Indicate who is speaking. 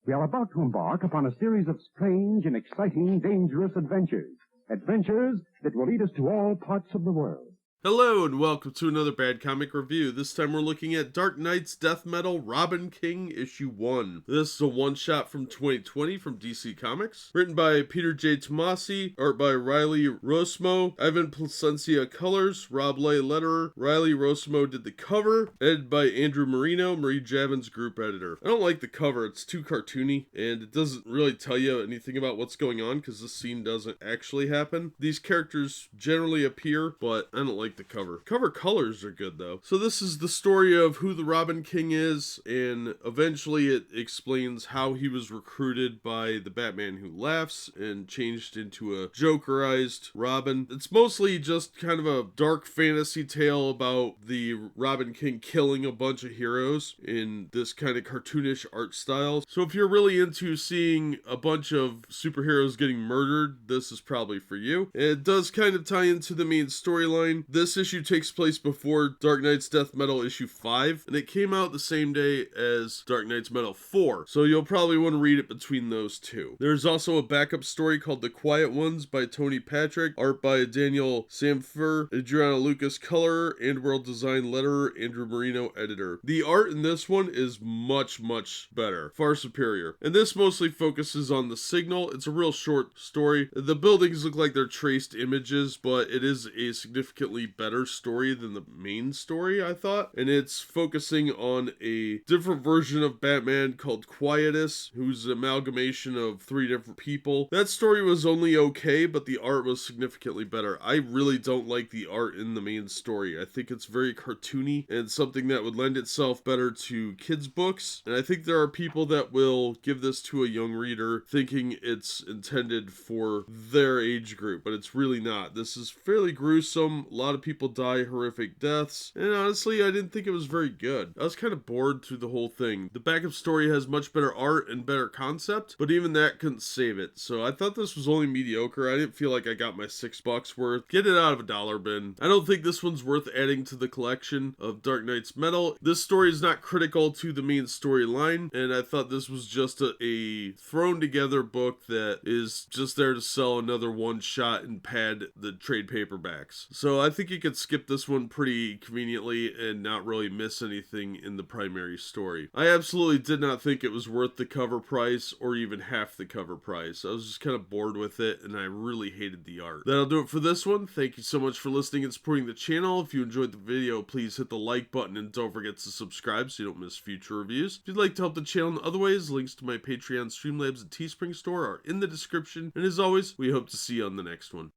Speaker 1: We are about to embark upon a series of strange and exciting, dangerous adventures. Adventures that will lead us to all parts of the world.
Speaker 2: Hello and welcome to another Bad Comic Review. This time we're looking at Dark Knight's Death Metal Robin King Issue 1. This is a one-shot from 2020 from DC Comics. Written by Peter J. Tomasi, art by Riley Rossmo, Ivan Plascencia colors, Rob Leigh letterer, Riley Rossmo did the cover, edited by Andrew Marino, Marie Javin's group editor. I don't like the cover, it's too cartoony, and it doesn't really tell you anything about what's going on because this scene doesn't actually happen. These characters generally appear, but I don't like the cover. Cover colors are good though. So this is the story of who the Robin King is, and eventually it explains how he was recruited by the Batman Who Laughs and changed into a Jokerized Robin. It's mostly just kind of a dark fantasy tale about the Robin King killing a bunch of heroes in this kind of cartoonish art style. So if you're really into seeing a bunch of superheroes getting murdered, this is probably for you. It does kind of tie into the main storyline. This issue takes place before Dark Knight's Death Metal issue 5, and it came out the same day as Dark Knight's Metal 4, so you'll probably want to read it between those two. There's also a backup story called The Quiet Ones by Tony Patrick, art by Daniel Samfer, Adriana Lucas colorer, and world design letterer, Andrew Marino editor. The art in this one is much better, far superior, and this mostly focuses on the signal. It's a real short story. The buildings look like they're traced images, but it is a significantly better story than the main story, I thought, and it's focusing on a different version of Batman called Quietus, who's an amalgamation of 3 different people. That story was only okay, but the art was significantly better. I really don't like the art in the main story. I think it's very cartoony and something that would lend itself better to kids' books, and I think there are people that will give this to a young reader thinking it's intended for their age group, but it's really not. This is fairly gruesome. A lot of people die horrific deaths, and honestly I didn't think it was very good. I was kind of bored through the whole thing. The backup story has much better art and better concept, but even that couldn't save it, so I thought this was only mediocre. I didn't feel like I got my $6 worth. Get it out of a dollar bin. I don't think this one's worth adding to the collection of Dark Knight's Metal. This story is not critical to the main storyline, and I thought this was just a thrown together book that is just there to sell another one shot and pad the trade paperbacks. So I think you could skip this one pretty conveniently and not really miss anything in the primary story. I absolutely did not think it was worth the cover price or even half the cover price. I was just kind of bored with it, and I really hated the art. That'll do it for this one. Thank you so much for listening and supporting the channel. If you enjoyed the video, please hit the like button and don't forget to subscribe so you don't miss future reviews. If you'd like to help the channel in other ways, links to my Patreon, Streamlabs, and Teespring store are in the description. And as always, we hope to see you on the next one.